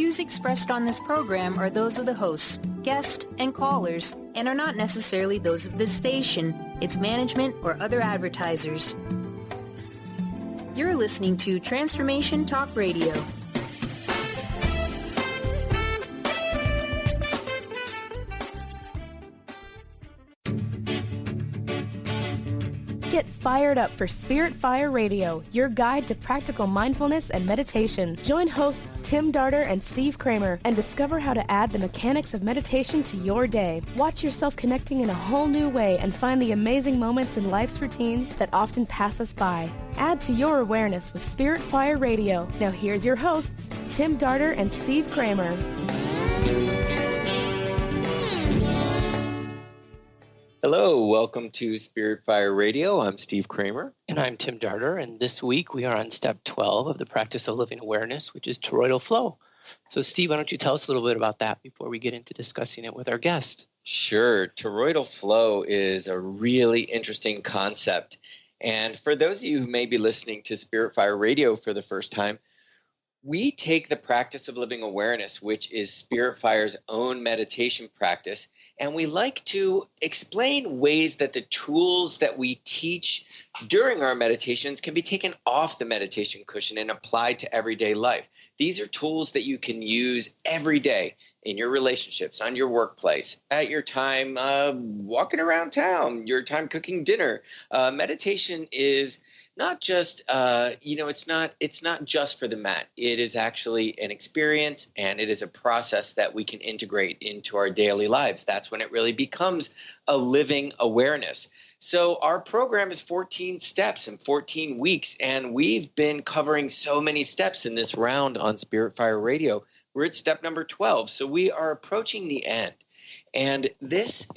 views expressed on this program are those of the hosts, guests, and callers, and are not necessarily those of this station, its management, or other advertisers. You're listening to Transformation Talk Radio. Get fired up for Spirit Fire Radio, your guide to practical mindfulness and meditation. Join hosts Tim Darter and Steve Kramer and discover how to add the mechanics of meditation to your day. Watch yourself connecting in a whole new way and find the amazing moments in life's routines that often pass us by. Add to your awareness with Spirit Fire Radio. Now here's your hosts, Tim Darter and Steve Kramer. Hello, welcome to Spirit Fire Radio. I'm Steve Kramer. And I'm Tim Darter, and this week we are on step 12 of the practice of living awareness, which is toroidal flow. So Steve, why don't you tell us a little bit about that before we get into discussing it with our guest? Sure. Toroidal flow is a really interesting concept. And for those of you who may be listening to Spirit Fire Radio for the first time, we take the practice of living awareness, which is Spirit Fire's own meditation practice, and we like to explain ways that the tools that we teach during our meditations can be taken off the meditation cushion and applied to everyday life. These are tools that you can use every day in your relationships, on your workplace, at your time walking around town, your time cooking dinner. Meditation is not just, it's not just for the mat. It is actually an experience, and it is a process that we can integrate into our daily lives. That's when it really becomes a living awareness. So our program is 14 steps in 14 weeks, and we've been covering so many steps in this round on Spirit Fire Radio. We're at step number 12, so we are approaching the end. And this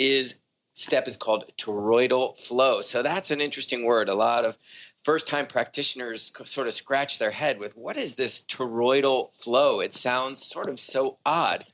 step is called toroidal flow. So that's an interesting word. A lot of first-time practitioners sort of scratch their head with, what is this toroidal flow? It sounds sort of so odd.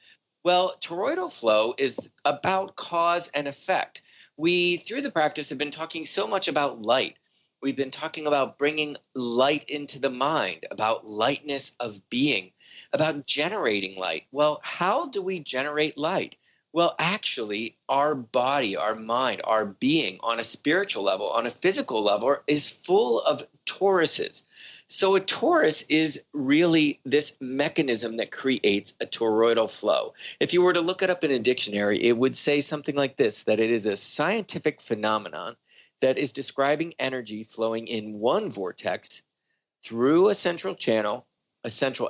Well, toroidal flow is about cause and effect. We, through the practice, have been talking so much about light. We've been talking about bringing light into the mind, about lightness of being, about generating light. Well, how do we generate light? Well, actually, our body, our mind, our being on a spiritual level, on a physical level, is full of toruses. So a torus is really this mechanism that creates a toroidal flow. If you were to look it up in a dictionary, it would say something like this, that it is a scientific phenomenon that is describing energy flowing in one vortex through a central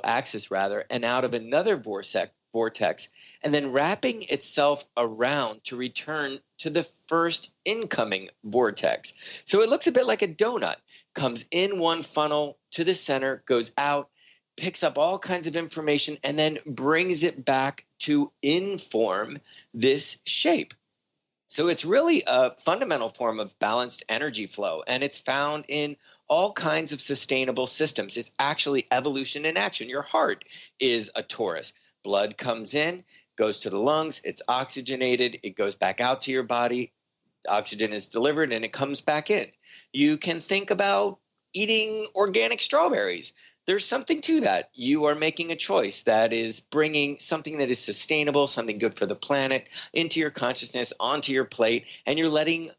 axis, and out of another vortex, and then wrapping itself around to return to the first incoming vortex. So it looks a bit like a donut. Comes in one funnel to the center, goes out, picks up all kinds of information, and then brings it back to inform this shape. So it's really a fundamental form of balanced energy flow, and it's found in all kinds of sustainable systems. It's actually evolution in action. Your heart is a torus. Blood comes in, goes to the lungs, it's oxygenated, it goes back out to your body, oxygen is delivered, and it comes back in. You can think about eating organic strawberries. There's something to that. You are making a choice that is bringing something that is sustainable, something good for the planet, into your consciousness, onto your plate, and you're letting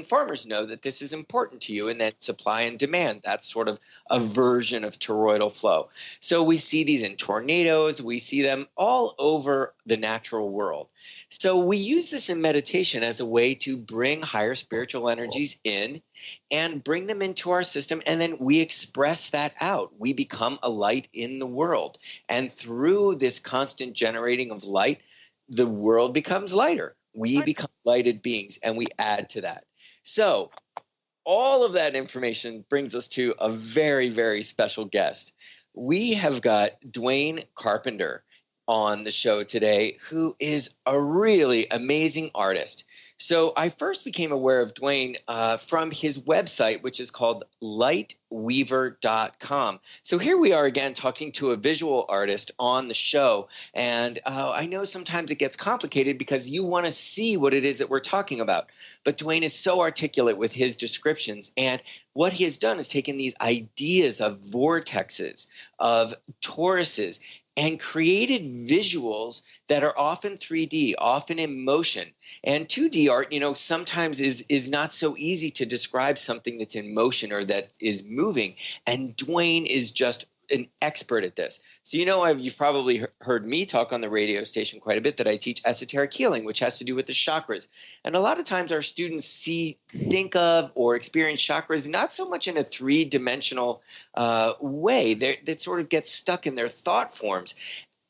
farmers know that this is important to you, and that supply and demand. That's sort of a version of toroidal flow. So we see these in tornadoes. We see them all over the natural world. So we use this in meditation as a way to bring higher spiritual energies in and bring them into our system, and then we express that out. We become a light in the world. And through this constant generating of light, the world becomes lighter. We become lighted beings, and we add to that. So all of that information brings us to a very, very special guest. We have got Dwayne Carpenter on the show today, who is a really amazing artist. So I first became aware of Dwayne from his website, which is called lightweaver.com. So here we are again talking to a visual artist on the show. And I know sometimes it gets complicated because you want to see what it is that we're talking about. But Dwayne is so articulate with his descriptions. And what he has done is taken these ideas of vortexes, of toruses, and created visuals that are often 3D, often in motion. And 2D art, sometimes is not so easy to describe something that's in motion or that is moving. And Dwayne is just an expert at this. So, you've probably heard me talk on the radio station quite a bit that I teach esoteric healing, which has to do with the chakras. And a lot of times our students think of or experience chakras not so much in a three-dimensional way. That sort of gets stuck in their thought forms.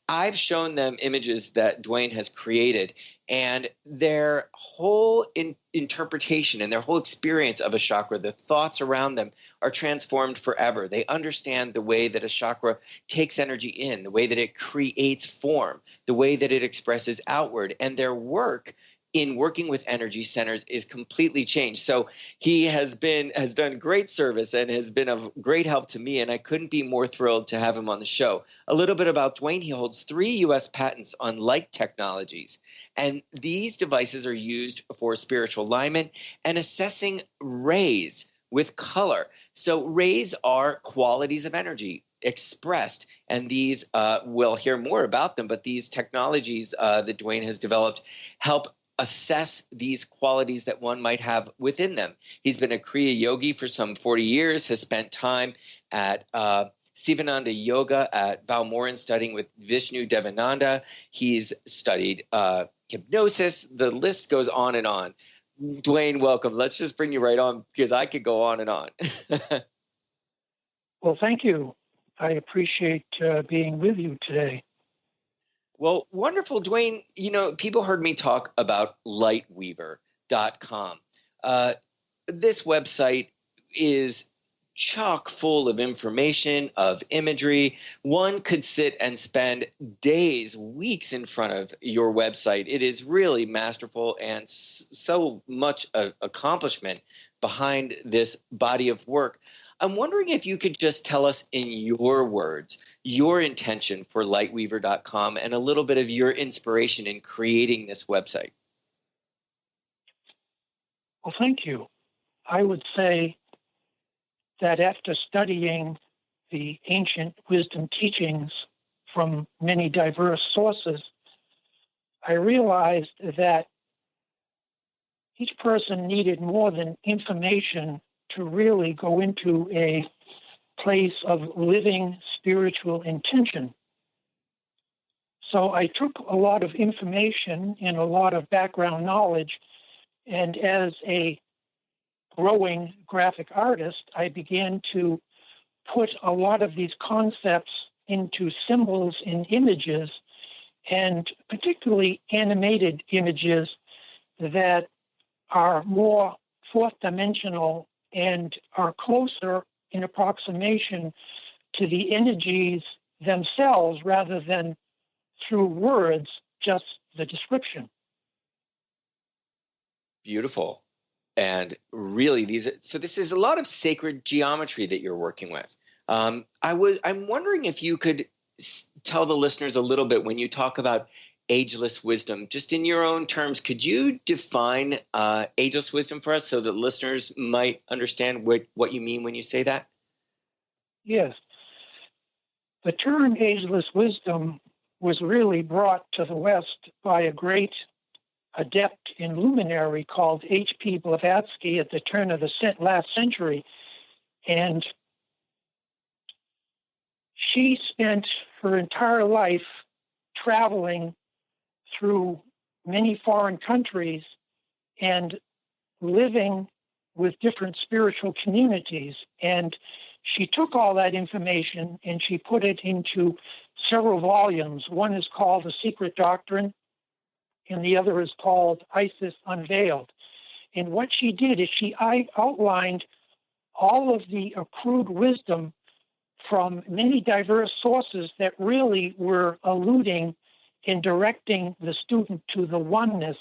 I've shown them images that Dwayne has created, and their whole interpretation and their whole experience of a chakra, the thoughts around them, are transformed forever. They understand the way that a chakra takes energy in, the way that it creates form, the way that it expresses outward, and their work in working with energy centers is completely changed. So he has done great service and has been of great help to me, and I couldn't be more thrilled to have him on the show. A little bit about Dwayne. He holds 3 U.S. patents on light technologies, and these devices are used for spiritual alignment and assessing rays with color. So rays are qualities of energy expressed, and these we'll hear more about them, but these technologies that Dwayne has developed help assess these qualities that one might have within them. He's been a Kriya yogi for some 40 years, has spent time at Sivananda Yoga at Valmoran studying with Vishnu Devananda. He's studied hypnosis. The list goes on and on. Dwayne, welcome. Let's just bring you right on because I could go on and on. Well, thank you. I appreciate being with you today. Well, wonderful, Dwayne. People heard me talk about lightweaver.com. This website is chock full of information, of imagery. One could sit and spend days, weeks in front of your website. It is really masterful and so much accomplishment behind this body of work. I'm wondering if you could just tell us in your words, your intention for lightweaver.com and a little bit of your inspiration in creating this website. Well, thank you. I would say that after studying the ancient wisdom teachings from many diverse sources, I realized that each person needed more than information to really go into a place of living spiritual intention. So I took a lot of information and a lot of background knowledge, and as a growing graphic artist, I began to put a lot of these concepts into symbols and images, and particularly animated images that are more fourth dimensional and are closer in approximation to the energies themselves rather than through words, just the description. Beautiful. And really, this is a lot of sacred geometry that you're working with. I'm wondering if you could tell the listeners a little bit when you talk about ageless wisdom, just in your own terms, could you define ageless wisdom for us so that listeners might understand what you mean when you say that? Yes. The term ageless wisdom was really brought to the West by a great adept and luminary called H.P. Blavatsky at the turn of the last century. And she spent her entire life traveling through many foreign countries and living with different spiritual communities. And she took all that information and she put it into several volumes. One is called The Secret Doctrine, and the other is called Isis Unveiled. And what she did is she outlined all of the accrued wisdom from many diverse sources that really were alluding in directing the student to the oneness,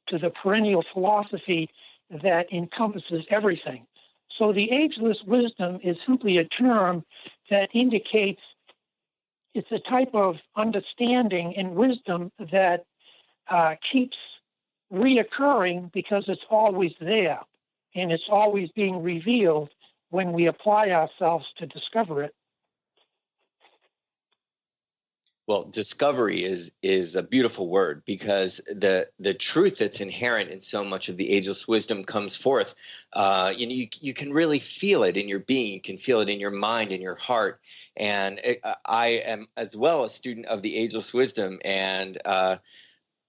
to the perennial philosophy that encompasses everything. So the ageless wisdom is simply a term that indicates it's a type of understanding and wisdom that keeps reoccurring because it's always there and it's always being revealed when we apply ourselves to discover it. Well, discovery is a beautiful word, because the truth that's inherent in so much of the ageless wisdom comes forth. You can really feel it in your being. You can feel it in your mind, in your heart. And I am as well a student of the ageless wisdom, and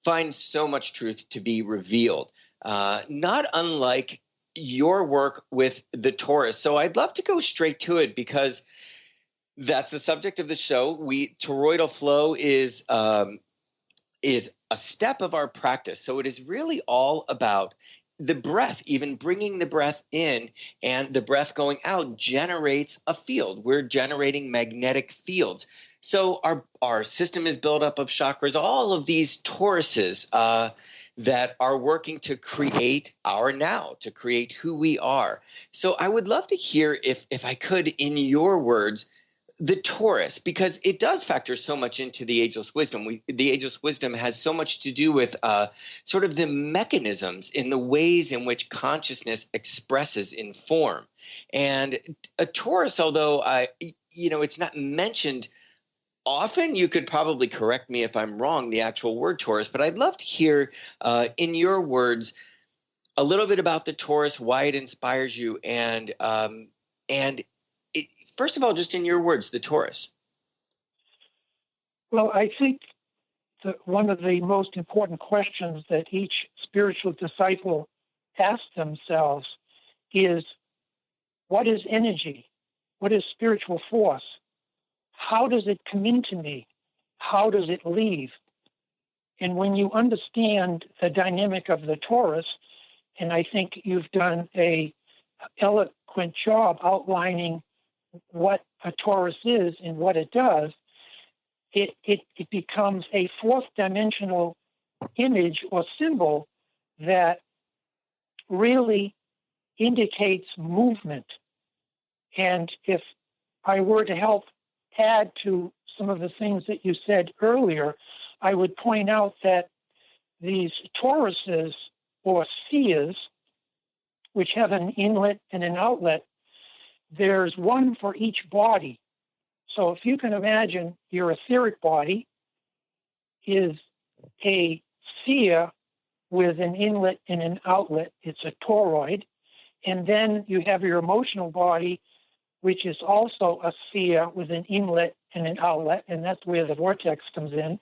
find so much truth to be revealed, not unlike your work with the Torus. So I'd love to go straight to it, because that's the subject of the show. Toroidal flow is a step of our practice. So it is really all about the breath. Even bringing the breath in and the breath going out generates a field. We're generating magnetic fields. So our system is built up of chakras, all of these toruses that are working to create our now, to create who we are. So I would love to hear, if I could, in your words, the Torus, because it does factor so much into the ageless wisdom. The ageless wisdom has so much to do with sort of the mechanisms in the ways in which consciousness expresses in form. And a Torus, although it's not mentioned often, you could probably correct me if I'm wrong, the actual word Torus, but I'd love to hear in your words a little bit about the Torus, why it inspires you, and first of all, just in your words, the Torus. Well, I think that one of the most important questions that each spiritual disciple asks themselves is, what is energy? What is spiritual force? How does it come into me? How does it leave? And when you understand the dynamic of the Torus, and I think you've done an eloquent job outlining what a Torus is and what it does, it becomes a fourth dimensional image or symbol that really indicates movement. And if I were to help add to some of the things that you said earlier, I would point out that these toruses or spheres, which have an inlet and an outlet, there's one for each body. So if you can imagine, your etheric body is a sphere with an inlet and an outlet. It's a toroid. And then you have your emotional body, which is also a sphere with an inlet and an outlet, and that's where the vortex comes in,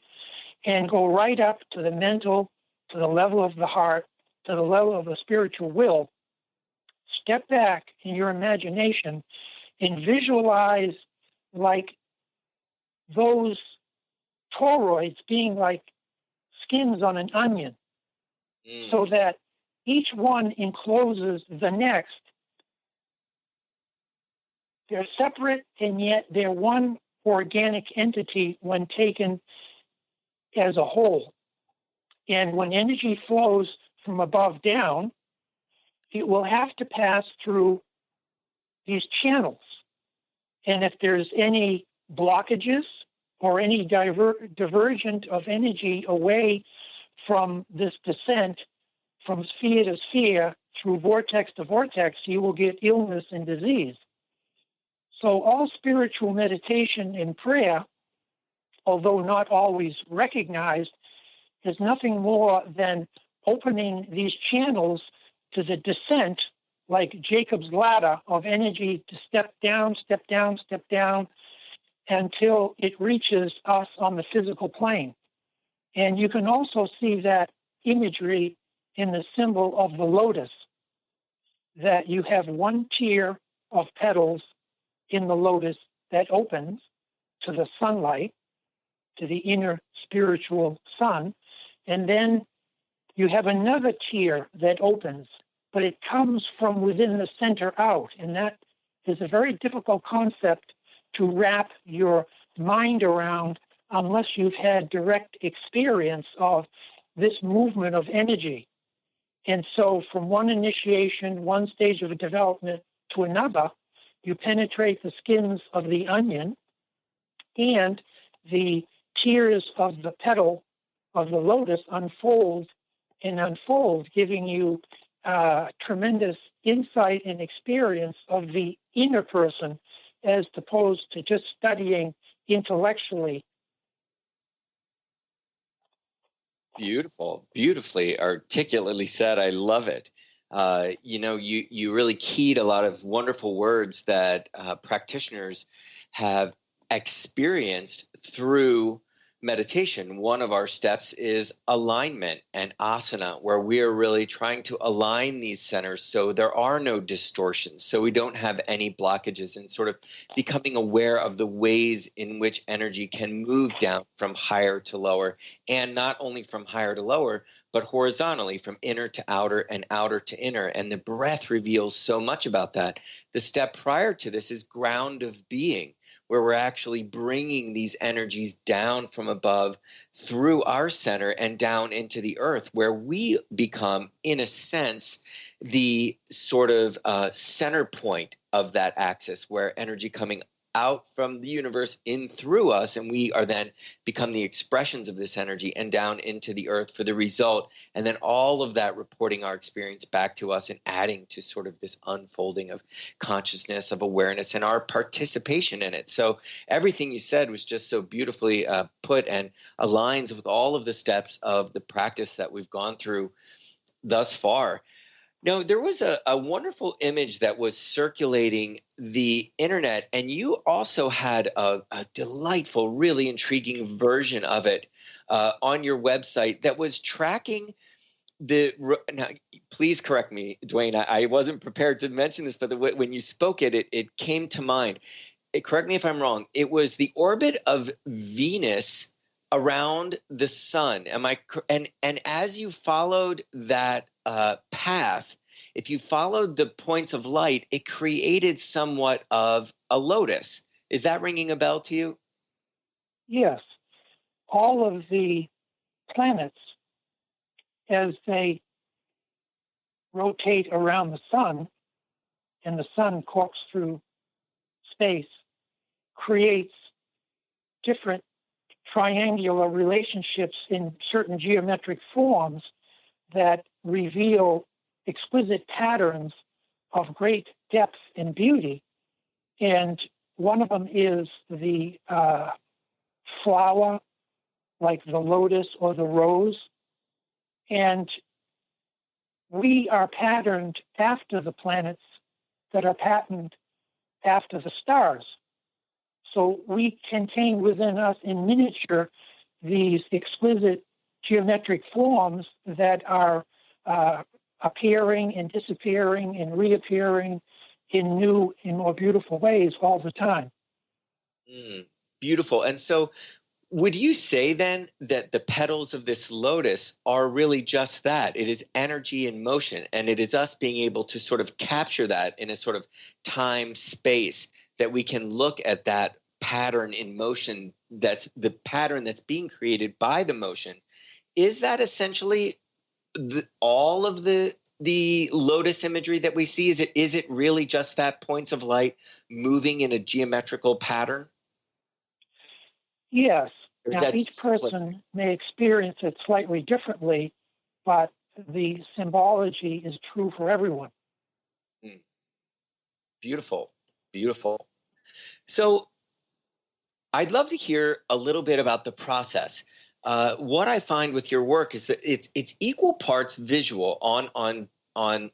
and go right up to the mental, to the level of the heart, to the level of the spiritual will. Step back in your imagination and visualize like those toroids being like skins on an onion, so that each one encloses the next. They're separate, and yet they're one organic entity when taken as a whole. And when energy flows from above down, it will have to pass through these channels. And if there's any blockages or any divergent of energy away from this descent from sphere to sphere through vortex to vortex, you will get illness and disease. So all spiritual meditation and prayer, although not always recognized, is nothing more than opening these channels to the descent, like Jacob's ladder of energy, to step down, step down, step down, until it reaches us on the physical plane. And you can also see that imagery in the symbol of the lotus, that you have one tier of petals in the lotus that opens to the sunlight, to the inner spiritual sun, and then you have another tier that opens, but it comes from within the center out, and that is a very difficult concept to wrap your mind around unless you've had direct experience of this movement of energy. And so from one initiation, one stage of development to another, you penetrate the skins of the onion, and the tiers of the petal of the lotus unfold and unfold, giving you tremendous insight and experience of the inner person, as opposed to just studying intellectually. Beautiful, beautifully articulately said. I love it. You really keyed a lot of wonderful words that practitioners have experienced through meditation. One of our steps is alignment and asana, where we are really trying to align these centers so there are no distortions, so we don't have any blockages, and sort of becoming aware of the ways in which energy can move down from higher to lower, and not only from higher to lower, but horizontally from inner to outer and outer to inner. And the breath reveals so much about that. The step prior to this is ground of being, where we're actually bringing these energies down from above through our center and down into the earth, where we become, in a sense, the sort of center point of that axis, where energy coming out from the universe in through us, and we are then become the expressions of this energy and down into the earth for the result, and then all of that reporting our experience back to us and adding to sort of this unfolding of consciousness, of awareness, and our participation in it. So everything you said was just so beautifully put, and aligns with all of the steps of the practice that we've gone through thus far. Now, there was a wonderful image that was circulating the internet, and you also had a delightful, really intriguing version of it on your website that was tracking now, please correct me, Dwayne. I wasn't prepared to mention this, but when you spoke it came to mind. Correct me if I'm wrong. It was the orbit of Venus around the sun. And as you followed that path, if you followed the points of light, it created somewhat of a lotus. Is that ringing a bell to you? Yes. All of the planets, as they rotate around the sun, and the sun courses through space, creates different triangular relationships in certain geometric forms that reveal exquisite patterns of great depth and beauty. And one of them is the flower, like the lotus or the rose. And we are patterned after the planets that are patterned after the stars. So we contain within us in miniature these exquisite geometric forms that are appearing and disappearing and reappearing in new and more beautiful ways all the time. Beautiful. And so would you say then that the petals of this lotus are really just that? It is energy in motion, and it is us being able to sort of capture that in a sort of time space, that we can look at that pattern in motion, that's the pattern that's being created by the motion. Is that essentially all of the lotus imagery that we see? Is it really just that points of light moving in a geometrical pattern? Yes. Now, each person may experience it slightly differently, but the symbology is true for everyone. Beautiful. Beautiful. So I'd love to hear a little bit about the process. What I find with your work is that it's equal parts visual on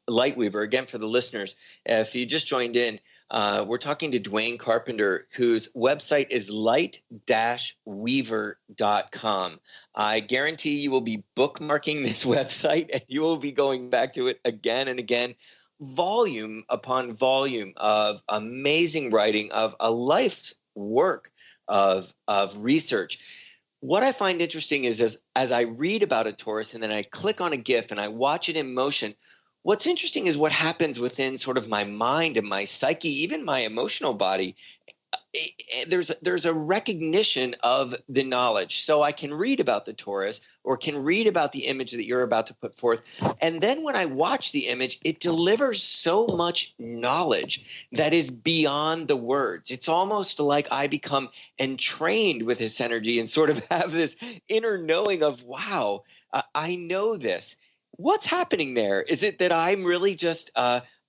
Lightweaver. Again, for the listeners, if you just joined in, we're talking to Dwayne Carpenter, whose website is light-weaver.com. I guarantee you will be bookmarking this website, and you will be going back to it again and again, volume upon volume of amazing writing, of a life's work of research. What I find interesting is as I read about a Torus and then I click on a GIF and I watch it in motion, what's interesting is what happens within sort of my mind and my psyche, even my emotional body. There's a recognition of the knowledge. So I can read about the Torus or can read about the image that you're about to put forth. And then when I watch the image, it delivers so much knowledge that is beyond the words. It's almost like I become entrained with this energy and sort of have this inner knowing of, wow, I know this. What's happening there? Is it that I'm really just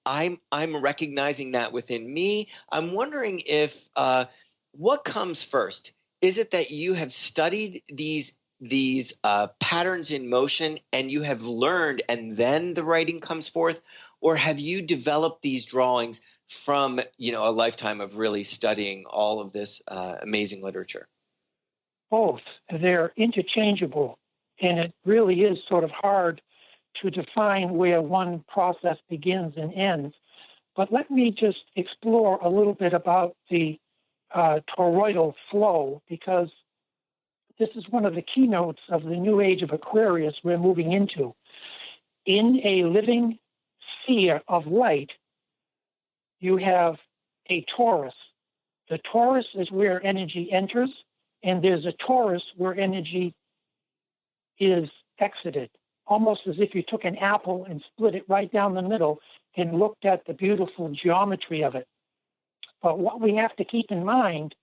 I'm recognizing that within me? I'm wondering if what comes first? Is it that you have studied these these patterns in motion and you have learned and then the writing comes forth? Or have you developed these drawings from, a lifetime of really studying all of this amazing literature? Both. They're interchangeable, and it really is sort of hard to define where one process begins and ends. But let me just explore a little bit about the toroidal flow, because this is one of the keynotes of the new age of Aquarius we're moving into. In a living sphere of light, you have a torus. The torus is where energy enters, and there's a torus where energy is exited, almost as if you took an apple and split it right down the middle and looked at the beautiful geometry of it. But what we have to keep in mind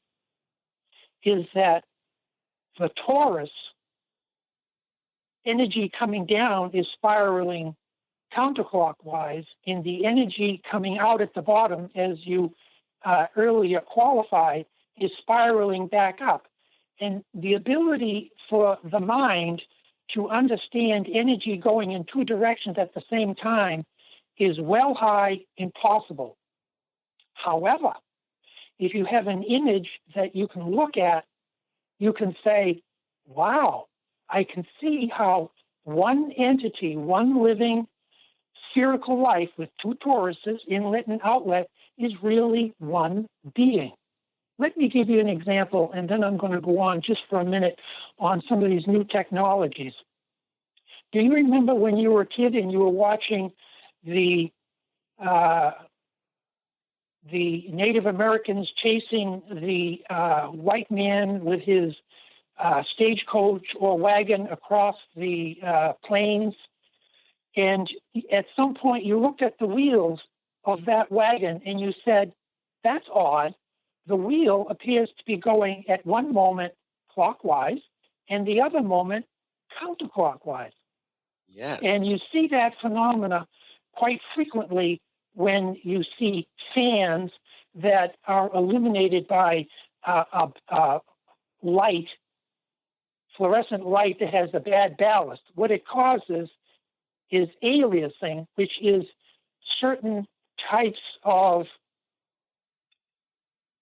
is that the torus energy coming down is spiraling counterclockwise, and the energy coming out at the bottom, as you earlier qualified, is spiraling back up. And the ability for the mind to understand energy going in two directions at the same time is well high impossible. However, if you have an image that you can look at, you can say, wow, I can see how one entity, one living spherical life with two toruses, inlet and outlet, is really one being. Let me give you an example, and then I'm going to go on just for a minute on some of these new technologies. Do you remember when you were a kid and you were watching the Native Americans chasing the white man with his stagecoach or wagon across the plains? And at some point you looked at the wheels of that wagon and you said, that's odd. The wheel appears to be going at one moment clockwise and the other moment counterclockwise. Yes. And you see that phenomena quite frequently when you see fans that are illuminated by light, fluorescent light that has a bad ballast. What it causes is aliasing, which is certain types of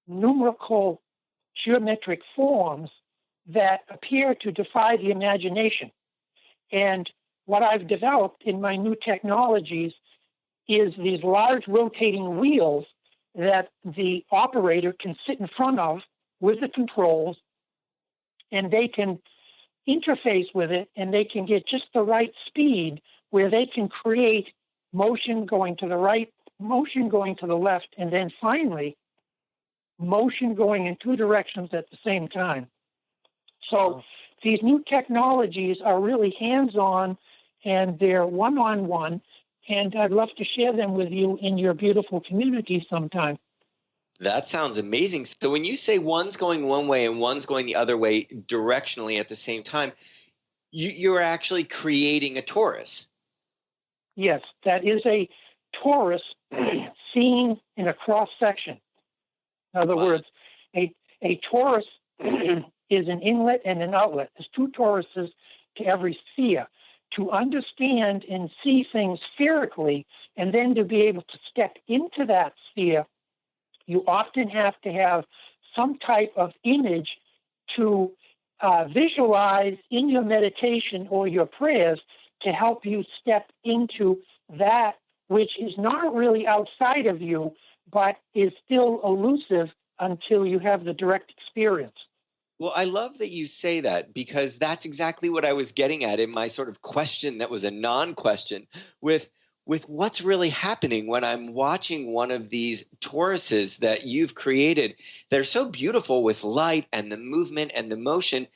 numerical geometric forms that appear to defy the imagination. And what I've developed in my new technologies is these large rotating wheels that the operator can sit in front of with the controls, and they can interface with it, and they can get just the right speed where they can create motion going to the right, motion going to the left, and then finally motion going in two directions at the same time. So these new technologies are really hands-on, and they're one-on-one, and I'd love to share them with you in your beautiful community sometime. That sounds amazing. So when you say one's going one way and one's going the other way directionally at the same time, you're actually creating a torus. Yes, that is a torus seen in a cross-section. In other words, a torus is an inlet and an outlet. There's two toruses to every sphere. To understand and see things spherically, and then to be able to step into that sphere, you often have to have some type of image to visualize in your meditation or your prayers to help you step into that which is not really outside of you, but is still elusive until you have the direct experience. Well, I love that you say that, because that's exactly what I was getting at in my sort of question that was a non-question with what's really happening when I'm watching one of these toruses that you've created that are so beautiful with light and the movement and the motion.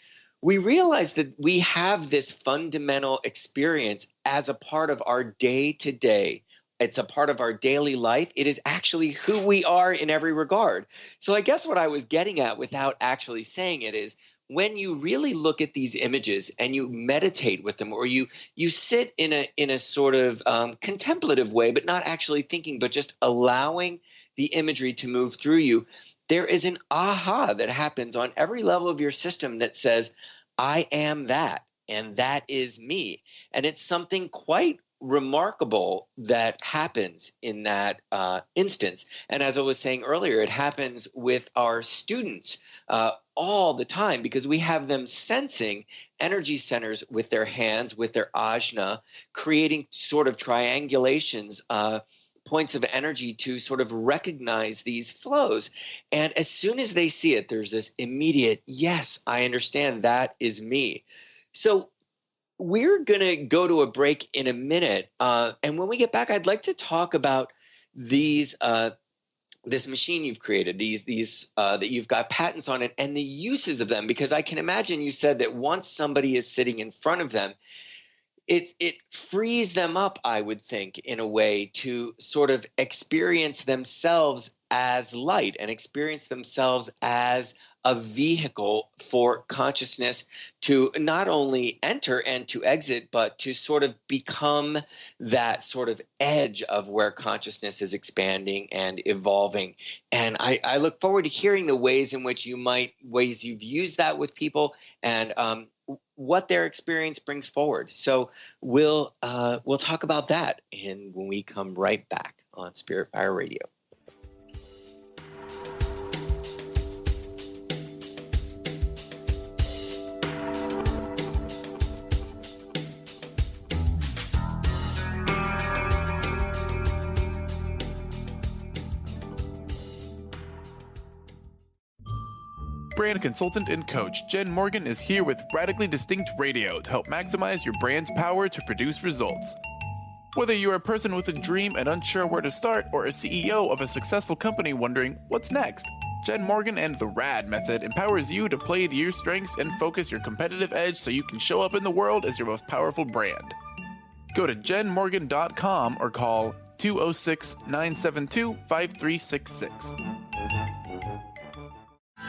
We realize that we have this fundamental experience as a part of our day-to-day. It's a part of our daily life. It is actually who we are in every regard. So I guess what I was getting at without actually saying it is, when you really look at these images and you meditate with them, or you sit in a sort of contemplative way, but not actually thinking, but just allowing the imagery to move through you, there is an aha that happens on every level of your system that says, I am that, and that is me. And it's something quite remarkable that happens in that instance. And as I was saying earlier, it happens with our students all the time, because we have them sensing energy centers with their hands, with their ajna, creating sort of triangulations, points of energy to sort of recognize these flows. And as soon as they see it, there's this immediate, yes, I understand, that is me. So we're going to go to a break in a minute. And when we get back, I'd like to talk about these this machine you've created, these that you've got patents on it, and the uses of them. Because I can imagine you said that once somebody is sitting in front of them, it frees them up, I would think, in a way to sort of experience themselves as light and experience themselves as a vehicle for consciousness to not only enter and to exit, but to sort of become that sort of edge of where consciousness is expanding and evolving. And I look forward to hearing the ways in which ways you've used that with people, and what their experience brings forward. So we'll talk about that when we come right back on Spirit Fire Radio. Brand consultant and coach Jen Morgan is here with Radically Distinct Radio to help maximize your brand's power to produce results. Whether you're a person with a dream and unsure where to start, or a CEO of a successful company wondering what's next, Jen Morgan and the RAD method empowers you to play to your strengths and focus your competitive edge so you can show up in the world as your most powerful brand. Go to jenmorgan.com or call 206-972-5366.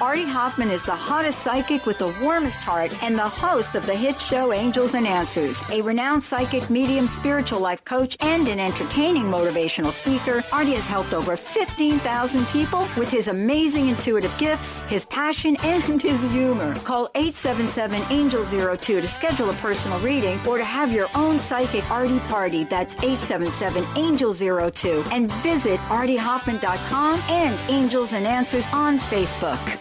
Artie Hoffman is the hottest psychic with the warmest heart and the host of the hit show Angels and Answers. A renowned psychic, medium, spiritual life coach, and an entertaining motivational speaker, Artie has helped over 15,000 people with his amazing intuitive gifts, his passion, and his humor. Call 877-ANGEL-02 to schedule a personal reading or to have your own psychic Artie party. That's 877-ANGEL-02. And visit artiehoffman.com and Angels and Answers on Facebook.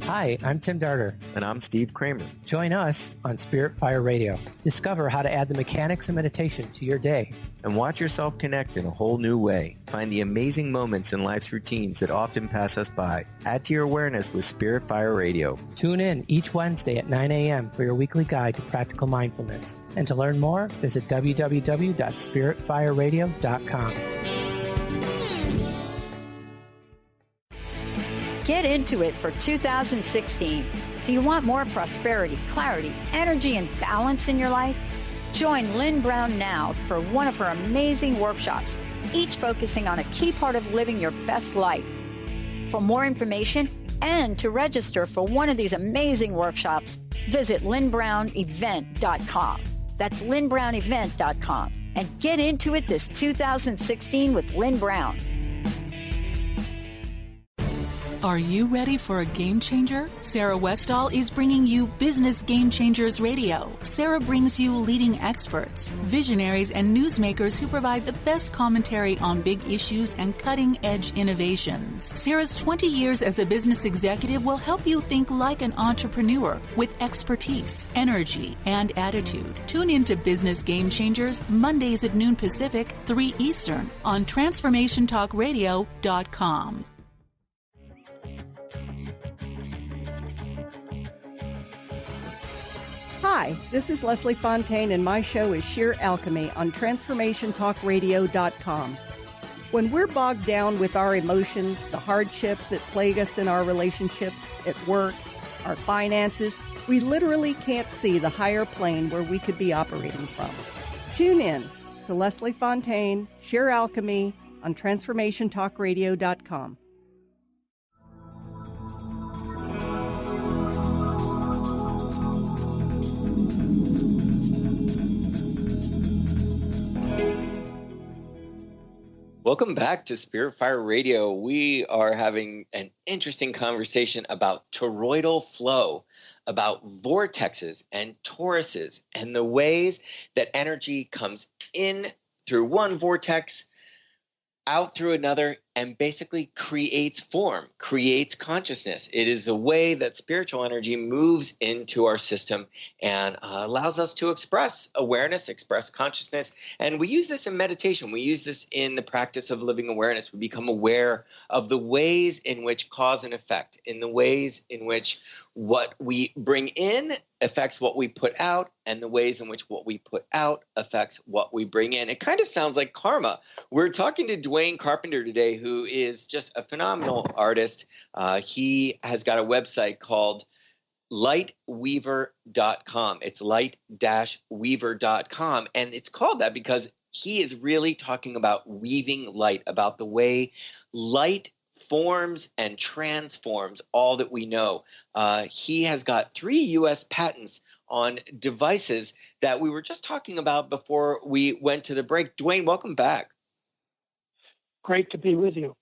Hi, I'm Tim Darter. And I'm Steve Kramer. Join us on Spirit Fire Radio. Discover how to add the mechanics of meditation to your day. And watch yourself connect in a whole new way. Find the amazing moments in life's routines that often pass us by. Add to your awareness with Spirit Fire Radio. Tune in each Wednesday at 9 a.m. for your weekly guide to practical mindfulness. And to learn more, visit www.spiritfireradio.com. Get into it for 2016. Do you want more prosperity, clarity, energy, and balance in your life? Join Lynn Brown now for one of her amazing workshops, each focusing on a key part of living your best life. For more information and to register for one of these amazing workshops, visit lynnbrownevent.com. That's lynnbrownevent.com. And get into it this 2016 with Lynn Brown. Are you ready for a game changer? Sarah Westall is bringing you Business Game Changers Radio. Sarah brings you leading experts, visionaries, and newsmakers who provide the best commentary on big issues and cutting-edge innovations. Sarah's 20 years as a business executive will help you think like an entrepreneur with expertise, energy, and attitude. Tune in to Business Game Changers Mondays at noon Pacific, 3 Eastern on TransformationTalkRadio.com. Hi, this is Leslie Fontaine, and my show is Sheer Alchemy on TransformationTalkRadio.com. When we're bogged down with our emotions, the hardships that plague us in our relationships, at work, our finances, we literally can't see the higher plane where we could be operating from. Tune in to Leslie Fontaine, Sheer Alchemy on TransformationTalkRadio.com. Welcome back to Spirit Fire Radio. We are having an interesting conversation about toroidal flow, about vortexes and toruses, and the ways that energy comes in through one vortex, out through another, and basically creates form, creates consciousness. It is a way that spiritual energy moves into our system and allows us to express awareness, express consciousness. And we use this in meditation. We use this in the practice of living awareness. We become aware of the ways in which cause and effect, in the ways in which what we bring in affects what we put out, and the ways in which what we put out affects what we bring in. It kind of sounds like karma. We're talking to Dwayne Carpenter today, who is just a phenomenal artist. He has got a website called lightweaver.com. It's light-weaver.com. And it's called that because he is really talking about weaving light, about the way light forms and transforms all that we know. He has got 3 U.S. patents on devices that we were just talking about before we went to the break. Dwayne, welcome back. Great to be with you.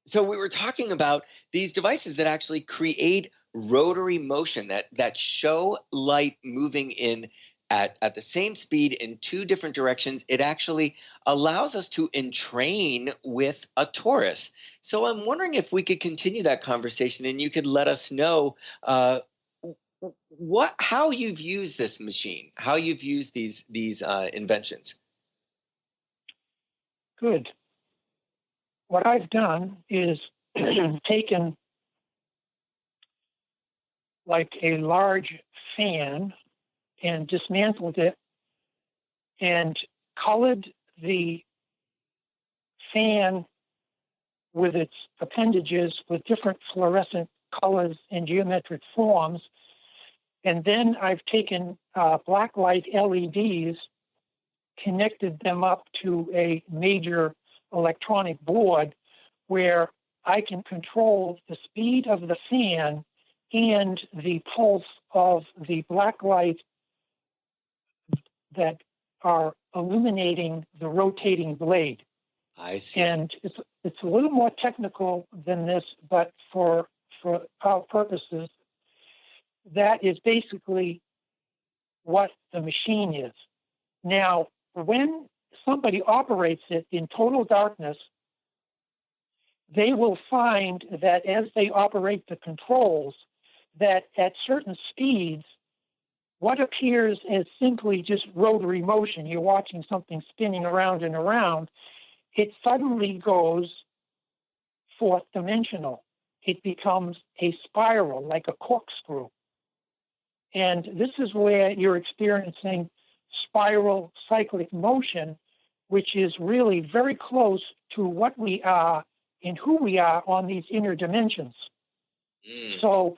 So we were talking about these devices that actually create rotary motion, that show light moving in at the same speed in 2 different directions. It actually allows us to entrain with a torus. So I'm wondering if we could continue that conversation and you could let us know how you've used this machine, how you've used these inventions. Good. What I've done is taken like a large fan and dismantled it and colored the fan with its appendages with different fluorescent colors and geometric forms. And then I've taken black light LEDs, connected them up to a major electronic board where I can control the speed of the fan and the pulse of the black light that are illuminating the rotating blade. I see. And it's a little more technical than this, but for our purposes, that is basically what the machine is. Now, when somebody operates it in total darkness, they will find that as they operate the controls, that at certain speeds, what appears as simply just rotary motion, you're watching something spinning around and around, it suddenly goes fourth dimensional. It becomes a spiral, like a corkscrew. And this is where you're experiencing spiral cyclic motion, which is really very close to what we are and who we are on these inner dimensions. So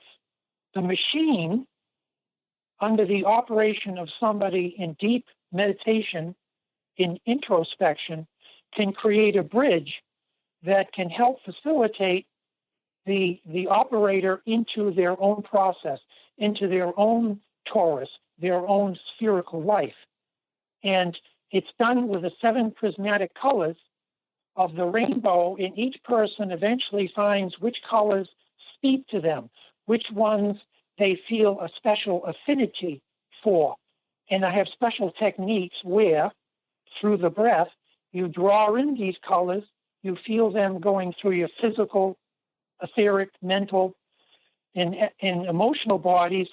the machine, under the operation of somebody in deep meditation, in introspection, can create a bridge that can help facilitate the operator into their own process, into their own torus, their own spherical life. And it's done with the 7 prismatic colors of the rainbow, and each person eventually finds which colors speak to them, which ones they feel a special affinity for. And I have special techniques where, through the breath, you draw in these colors, you feel them going through your physical, etheric, mental, and emotional bodies,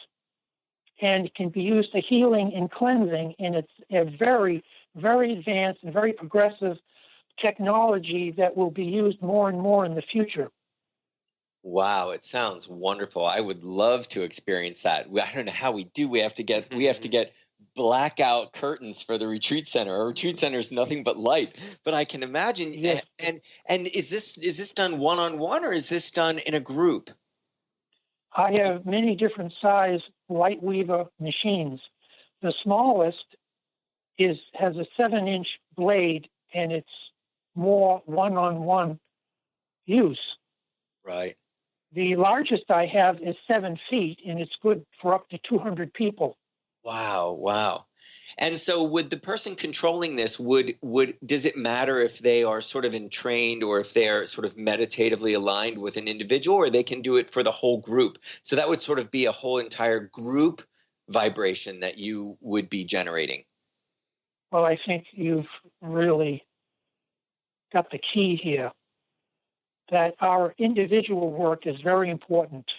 and it can be used for healing and cleansing. And it's a very, very advanced and very progressive technology that will be used more and more in the future. Wow, it sounds wonderful. I would love to experience that. I don't know how we do. We have to get blackout curtains for the retreat center. Our retreat center is nothing but light. But I can imagine. Yes. And is this done one-on-one, or is this done in a group? I have many different size Lightweaver machines. The smallest has a 7-inch blade, and it's more one-on-one use. Right. The largest I have is 7 feet, and it's good for up to 200 people. Wow. And so would the person controlling this, does it matter if they are sort of entrained or if they are sort of meditatively aligned with an individual, or they can do it for the whole group? So that would sort of be a whole entire group vibration that you would be generating. Well, I think you've really got the key here, that our individual work is very important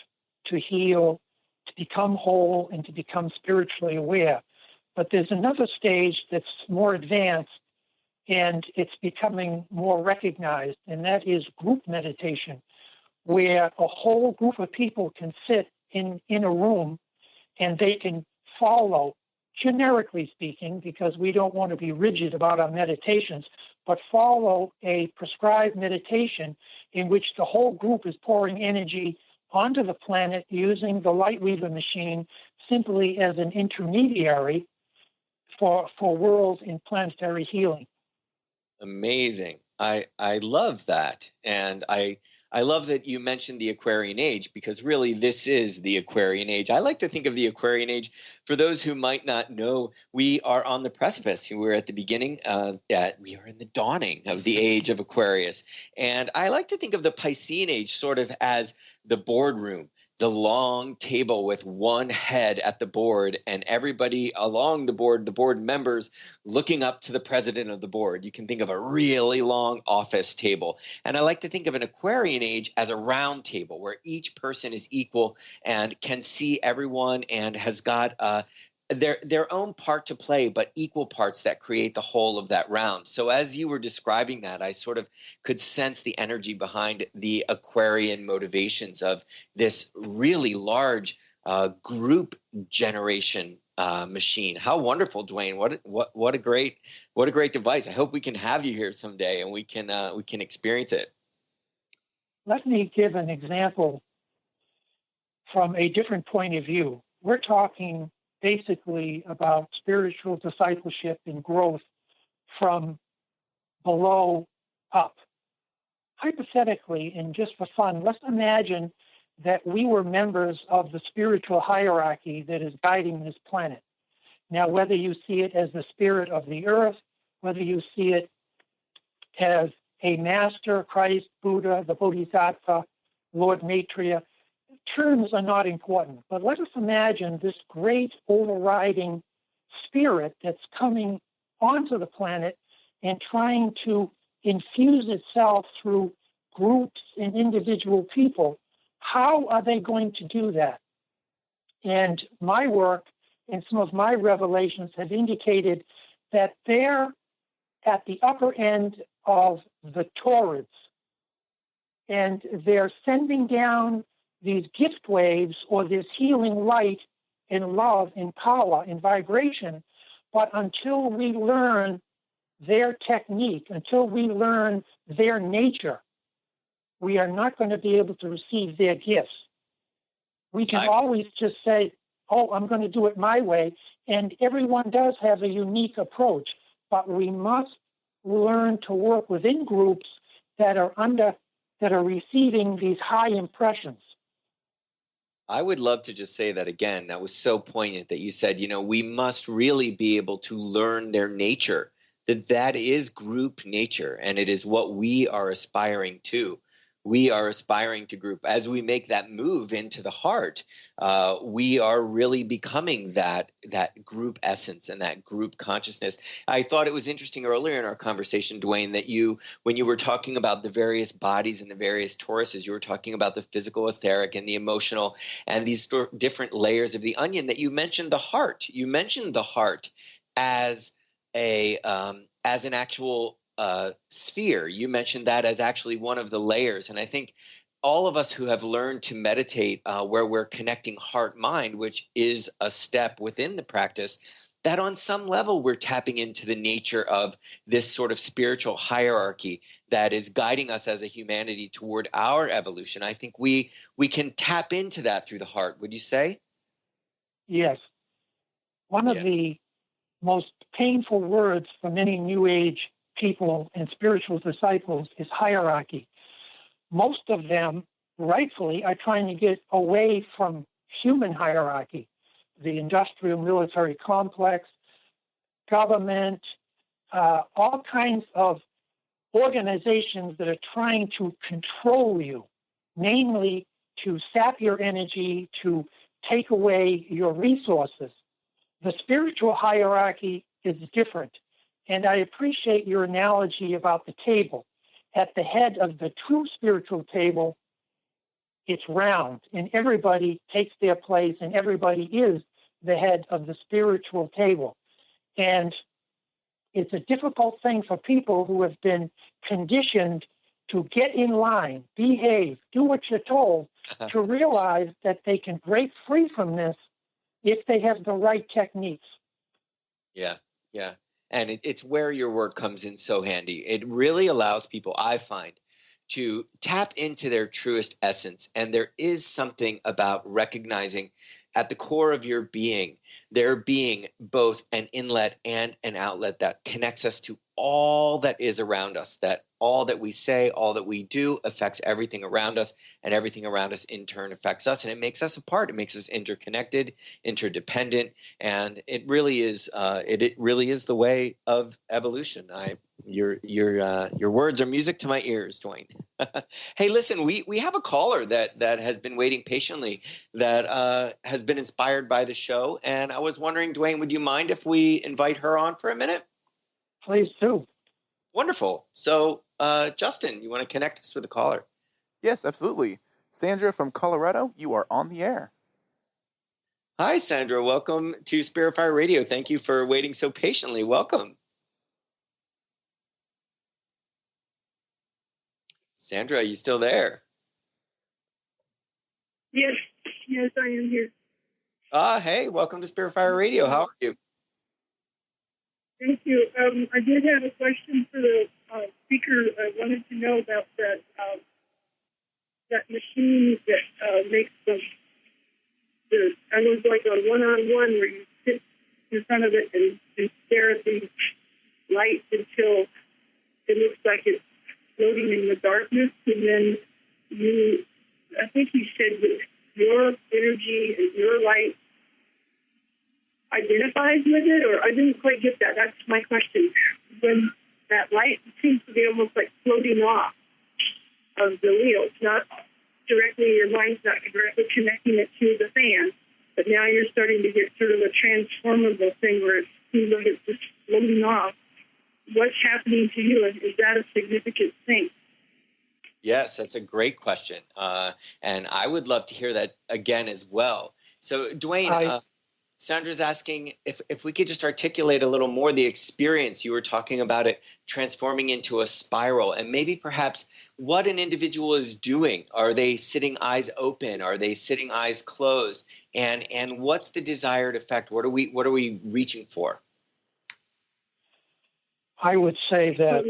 to heal, to become whole, and to become spiritually aware. But there's another stage that's more advanced, and it's becoming more recognized, and that is group meditation, where a whole group of people can sit in a room and they can follow, generically speaking, because we don't want to be rigid about our meditations, but follow a prescribed meditation in which the whole group is pouring energy onto the planet using the light weaver machine simply as an intermediary for world and planetary healing. Amazing. I love that. And I love that you mentioned the Aquarian Age, because really this is the Aquarian Age. I like to think of the Aquarian Age, for those who might not know, we are on the precipice. We're at the beginning. We are in the dawning of the age of Aquarius. And I like to think of the Piscean Age sort of as the boardroom, the long table with one head at the board and everybody along the board members looking up to the president of the board. You can think of a really long office table. And I like to think of an Aquarian Age as a round table where each person is equal and can see everyone and has got their own part to play, but equal parts that create the whole of that round. So as you were describing that, I sort of could sense the energy behind the Aquarian motivations of this really large group generation machine. How wonderful, Dwayne! What a great device. I hope we can have you here someday and we can experience it. Let me give an example from a different point of view. We're talking basically about spiritual discipleship and growth from below up. Hypothetically, and just for fun, let's imagine that we were members of the spiritual hierarchy that is guiding this planet. Now, whether you see it as the spirit of the earth, whether you see it as a master, Christ, Buddha, the Bodhisattva, Lord Maitreya, terms are not important, but let us imagine this great overriding spirit that's coming onto the planet and trying to infuse itself through groups and individual people. How are they going to do that? And my work and some of my revelations have indicated that they're at the upper end of the Torus, and they're sending down these gift waves or this healing light and love and power and vibration. But until we learn their technique, until we learn their nature, we are not going to be able to receive their gifts. We can always just say, oh, I'm going to do it my way. And everyone does have a unique approach, but we must learn to work within groups that are receiving these high impressions. I would love to just say that again. That was so poignant that you said, we must really be able to learn their nature, that is group nature, and it is what we are aspiring to. We are aspiring to group. As we make that move into the heart, we are really becoming that group essence and that group consciousness. I thought it was interesting earlier in our conversation, Dwayne, that when you were talking about the various bodies and the various Toruses, you were talking about the physical, etheric, and the emotional, and these different layers of the onion, that you mentioned the heart. You mentioned the heart as an actual sphere. You mentioned that as actually one of the layers. And I think all of us who have learned to meditate where we're connecting heart-mind, which is a step within the practice, that on some level we're tapping into the nature of this sort of spiritual hierarchy that is guiding us as a humanity toward our evolution. I think we can tap into that through the heart. Would you say? Yes. One of the most painful words for many New Age people and spiritual disciples is hierarchy. Most of them, rightfully, are trying to get away from human hierarchy, the industrial military complex, government, all kinds of organizations that are trying to control you, namely to sap your energy, to take away your resources. The spiritual hierarchy is different. And I appreciate your analogy about the table. At the head of the true spiritual table, it's round, and everybody takes their place, and everybody is the head of the spiritual table. And it's a difficult thing for people who have been conditioned to get in line, behave, do what you're told, to realize that they can break free from this if they have the right techniques. Yeah. And it's where your work comes in so handy. It really allows people, I find, to tap into their truest essence. And there is something about recognizing at the core of your being, there being both an inlet and an outlet that connects us to all that is around us, that all that we say, all that we do affects everything around us, and everything around us in turn affects us, and it makes us a part. It makes us interconnected, interdependent, and it really is. It really is the way of evolution. Your words are music to my ears, Dwayne. Hey, listen, we have a caller that has been waiting patiently, that has been inspired by the show, and I was wondering, Dwayne, would you mind if we invite her on for a minute? Please do. Wonderful. So, Justin, you want to connect us with a caller? Yes, absolutely. Sandra from Colorado, you are on the air. Hi, Sandra. Welcome to Spirit Fire Radio. Thank you for waiting so patiently. Welcome. Sandra, are you still there? Yes, I am here. Hey, welcome to Spirit Fire Radio. How are you? Thank you. I did have a question for the speaker. I wanted to know about that machine that makes I was like a one-on-one where you sit in front of it and stare at the light until it looks like it's floating in the darkness, and then I think you said that your energy and your light identifies with it, or I didn't quite get that. That's my question. When that light seems to be almost like floating off of the wheel, it's not directly, your mind's not directly connecting it to the fan, but now you're starting to get sort of a transformable thing where it seems like it's just floating off. What's happening to you? Is that a significant thing? Yes, that's a great question. And I would love to hear that again as well. So, Dwayne, Sandra's asking if we could just articulate a little more the experience. You were talking about it transforming into a spiral, and maybe perhaps what an individual is doing. Are they sitting eyes open? Are they sitting eyes closed? And what's the desired effect? What are we reaching for? I would say that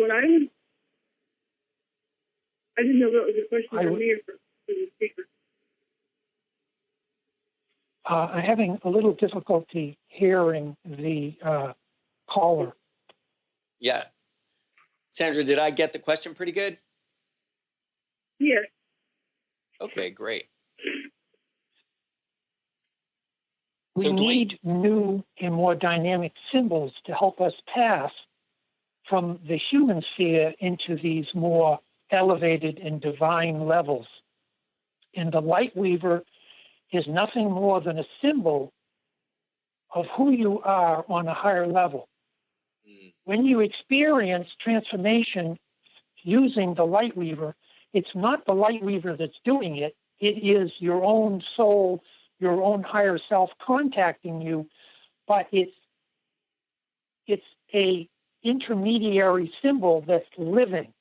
I didn't know that was a question for me or for the speaker. I'm having a little difficulty hearing the caller. Yeah. Sandra, did I get the question pretty good? Yes. Okay, great. We need new and more dynamic symbols to help us pass from the human sphere into these more elevated and divine levels. And the light weaver is nothing more than a symbol of who you are on a higher level. When you experience transformation using the light weaver, it's not the light weaver that's doing it. It is your own soul, your own higher self contacting you, but it's a intermediary symbol that's living.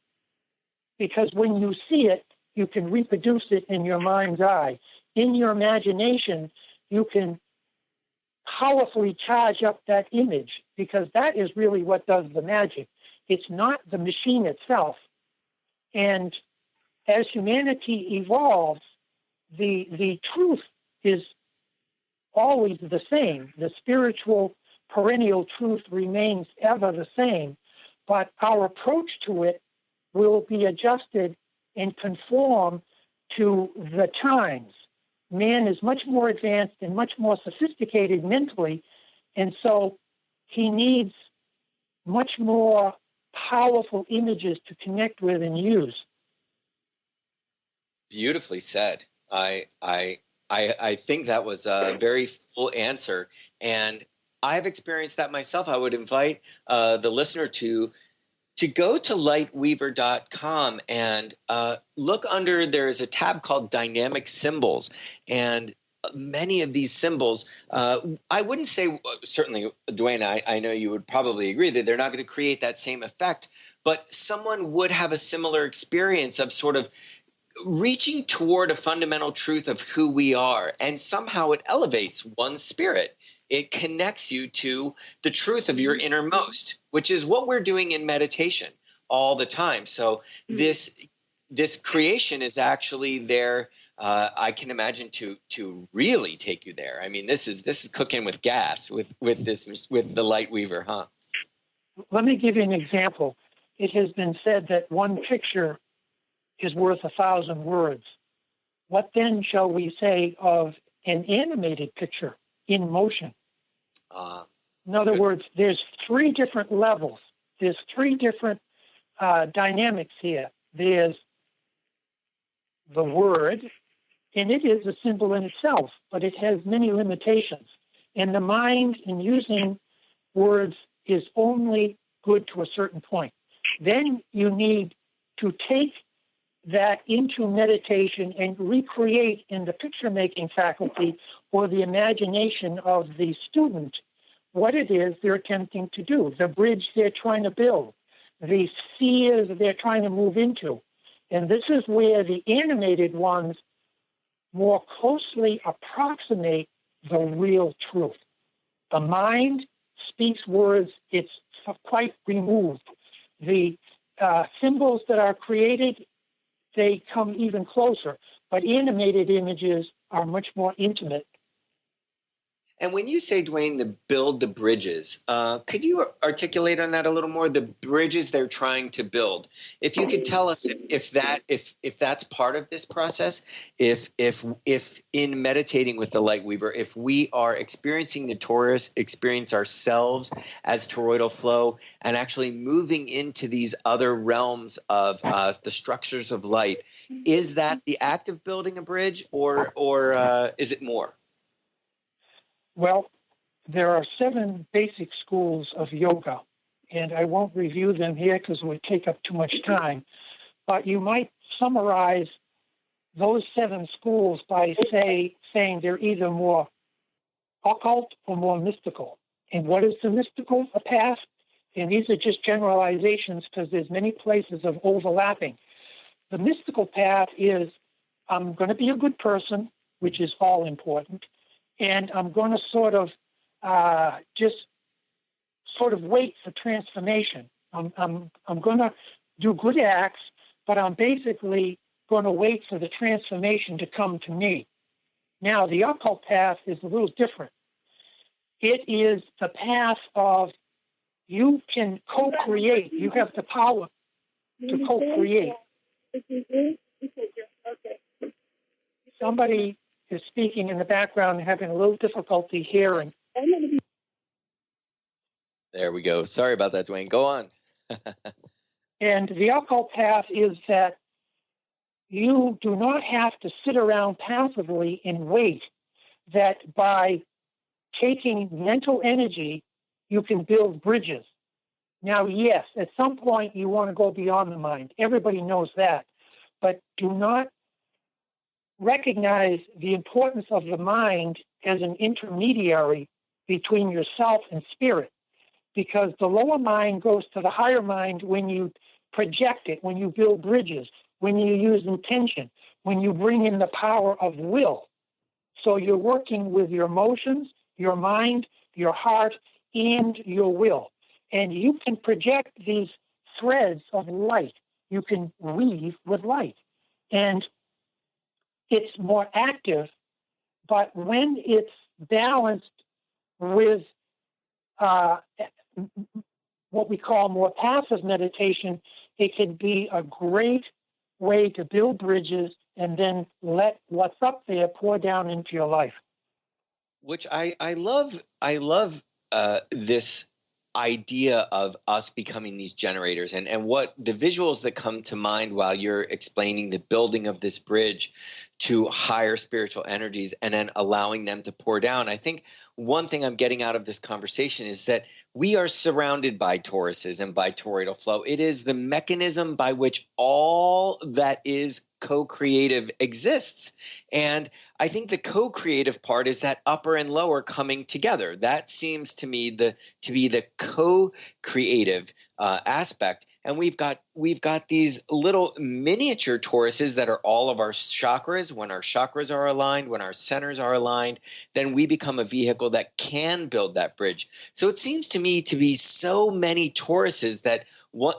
Because when you see it, you can reproduce it in your mind's eye. In your imagination, you can powerfully charge up that image, because that is really what does the magic. It's not the machine itself. And as humanity evolves, the truth is always the same. The spiritual perennial truth remains ever the same, but our approach to it will be adjusted and conform to the times. Man is much more advanced and much more sophisticated mentally, and so he needs much more powerful images to connect with and use. Beautifully said. I think that was a very full answer, and I've experienced that myself. I would invite the listener to go to lightweaver.com and look under. There is a tab called Dynamic Symbols, and many of these symbols, I wouldn't say, certainly, Dwayne, I know you would probably agree that they're not going to create that same effect, but someone would have a similar experience of sort of reaching toward a fundamental truth of who we are, and somehow it elevates one's spirit. It connects you to the truth of your innermost, which is what we're doing in meditation all the time. So this creation is actually there. I can imagine to really take you there. I mean, this is cooking with gas with the Lightweaver, huh? Let me give you an example. It has been said that one picture is worth 1,000 words. What then shall we say of an animated picture in motion? In other words, there's 3 different levels. There's 3 different dynamics here. There's the word, and it is a symbol in itself, but it has many limitations. And the mind in using words is only good to a certain point. Then you need to take that into meditation and recreate in the picture-making faculty or the imagination of the student what it is they're attempting to do, the bridge they're trying to build, the spheres they're trying to move into. And this is where the animated ones more closely approximate the real truth. The mind speaks words, it's quite removed. The symbols that are created, they come even closer, but animated images are much more intimate. And when you say, Dwayne, to build the bridges, could you articulate on that a little more? The bridges they're trying to build. If you could tell us if that's part of this process, if in meditating with the Lightweaver, if we are experiencing the Torus, experience ourselves as toroidal flow, and actually moving into these other realms of the structures of light, is that the act of building a bridge, or is it more? Well, there are 7 basic schools of yoga, and I won't review them here because it would take up too much time. But you might summarize those 7 schools by saying they're either more occult or more mystical. And what is the mystical path? And these are just generalizations because there's many places of overlapping. The mystical path is, I'm going to be a good person, which is all important. And I'm going to sort of wait for transformation. I'm going to do good acts, but I'm basically going to wait for the transformation to come to me. Now, the occult path is a little different. It is the path of you can co-create. You have the power to co-create. Somebody is speaking in the background and having a little difficulty hearing. There we go. Sorry about that, Dwayne. Go on. And the occult path is that you do not have to sit around passively and wait, that by taking mental energy, you can build bridges. Now, yes, at some point you want to go beyond the mind. Everybody knows that. But do not recognize the importance of the mind as an intermediary between yourself and spirit, because the lower mind goes to the higher mind when you project it, when you build bridges, when you use intention, when you bring in the power of will. So you're working with your emotions, your mind, your heart, and your will. And you can project these threads of light. You can weave with light. And it's more active, but when it's balanced with what we call more passive meditation, it can be a great way to build bridges and then let what's up there pour down into your life. Which I love this idea of us becoming these generators, and what the visuals that come to mind while you're explaining the building of this bridge to higher spiritual energies and then allowing them to pour down. I think one thing I'm getting out of this conversation is that we are surrounded by toruses and by toroidal flow. It is the mechanism by which all that is co-creative exists. And I think the co-creative part is that upper and lower coming together. That seems to me to be the co-creative aspect. And we've got these little miniature toruses that are all of our chakras. When our chakras are aligned, when our centers are aligned, then we become a vehicle that can build that bridge. So it seems to me to be so many toruses that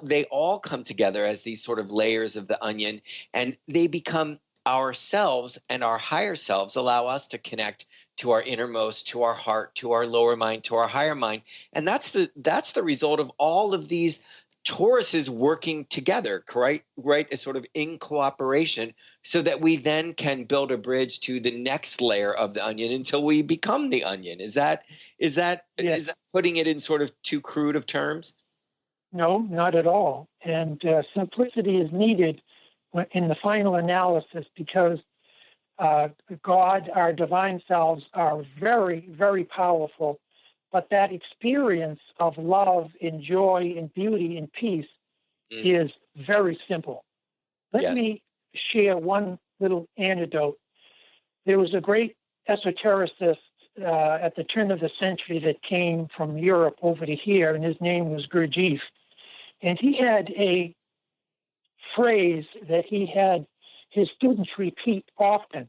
they all come together as these sort of layers of the onion, and they become ourselves, and our higher selves allow us to connect to our innermost, to our heart, to our lower mind, to our higher mind. And that's the result of all of these toruses working together, right? As sort of in cooperation, so that we then can build a bridge to the next layer of the onion until we become the onion. Is that putting it in sort of too crude of terms? No, not at all. And simplicity is needed in the final analysis, because God, our divine selves, are very, very powerful. But that experience of love and joy and beauty and peace is very simple. Let me share one little anecdote. There was a great esotericist at the turn of the century that came from Europe over to here, and his name was Gurdjieff. And he had a phrase that he had his students repeat often.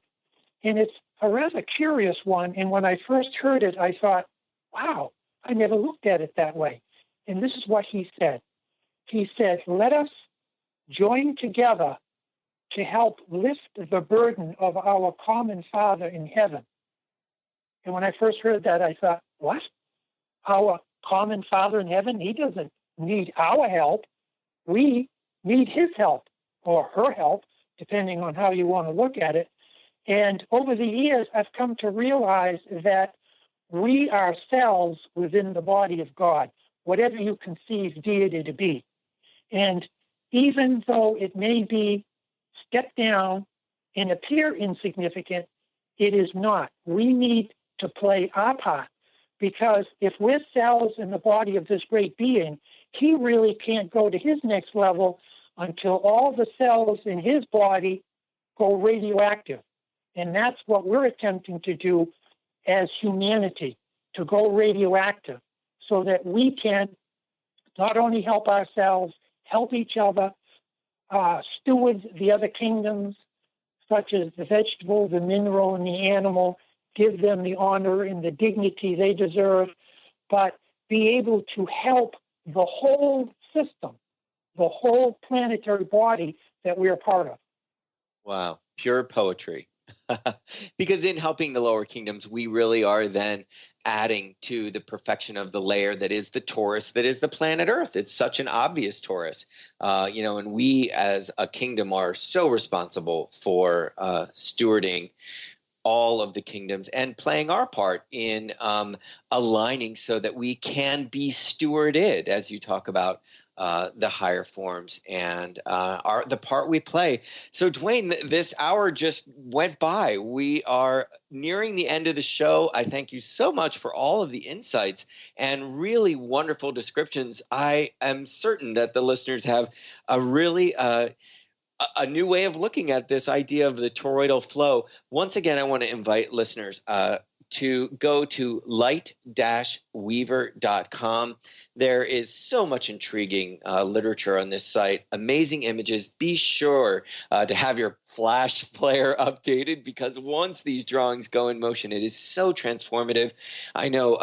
And it's a rather curious one. And when I first heard it, I thought, wow, I never looked at it that way. And this is what he said. He said, let us join together to help lift the burden of our common Father in heaven. And when I first heard that, I thought, what? Our common Father in heaven? He doesn't need our help. We need his help, or her help, depending on how you want to look at it. And over the years, I've come to realize that we ourselves within the body of God, whatever you conceive deity to be. And even though it may be stepped down and appear insignificant, it is not. We need to play our part, because if we're cells in the body of this great being, he really can't go to his next level until all the cells in his body go radioactive. And that's what we're attempting to do as humanity, to go radioactive, so that we can not only help ourselves, help each other, steward the other kingdoms, such as the vegetable, the mineral, and the animal, give them the honor and the dignity they deserve, but be able to help the whole system, the whole planetary body that we're part of. Wow, pure poetry. Because in helping the lower kingdoms, we really are then adding to the perfection of the layer that is the torus, that is the planet Earth. It's such an obvious torus, and we as a kingdom are so responsible for stewarding all of the kingdoms and playing our part in aligning so that we can be stewarded, as you talk about the higher forms and the part we play. So, Dwayne, this hour just went by. We are nearing the end of the show. I thank you so much for all of the insights and really wonderful descriptions. I am certain that the listeners have a really a new way of looking at this idea of the toroidal flow. Once again, I want to invite listeners to go to light-weaver.com. There is so much intriguing literature on this site, amazing images. Be sure to have your Flash player updated, because once these drawings go in motion, it is so transformative. I know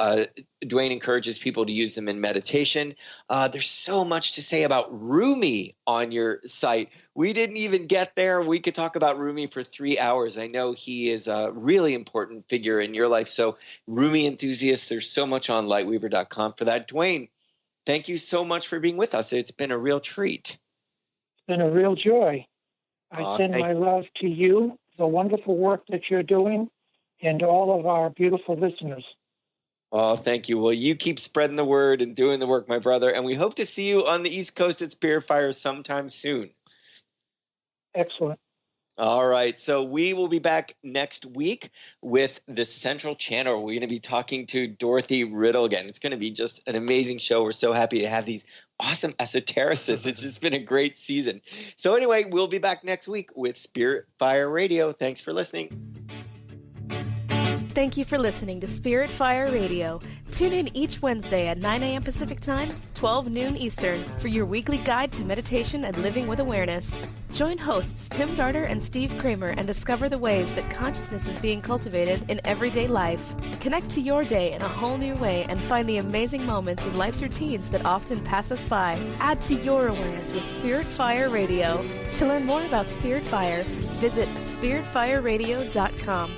Dwayne encourages people to use them in meditation. There's so much to say about Rumi on your site. We didn't even get there. We could talk about Rumi for 3 hours. I know he is a really important figure in your life. So Rumi enthusiasts, there's so much on lightweaver.com for that. Dwayne, thank you so much for being with us. It's been a real treat. It's been a real joy. I send my love to you, the wonderful work that you're doing, and all of our beautiful listeners. Oh, thank you. Well, you keep spreading the word and doing the work, my brother. And we hope to see you on the East Coast at Spirit Fire sometime soon. Excellent. All right. So we will be back next week with the Central Channel. We're going to be talking to Dorothy Riddle again. It's going to be just an amazing show. We're so happy to have these awesome esotericists. It's just been a great season. So anyway, we'll be back next week with Spirit Fire Radio. Thanks for listening. Thank you for listening to Spirit Fire Radio. Tune in each Wednesday at 9 a.m. Pacific Time, 12 noon Eastern, for your weekly guide to meditation and living with awareness. Join hosts Tim Darter and Steve Kramer and discover the ways that consciousness is being cultivated in everyday life. Connect to your day in a whole new way and find the amazing moments in life's routines that often pass us by. Add to your awareness with Spirit Fire Radio. To learn more about Spirit Fire, visit spiritfireradio.com.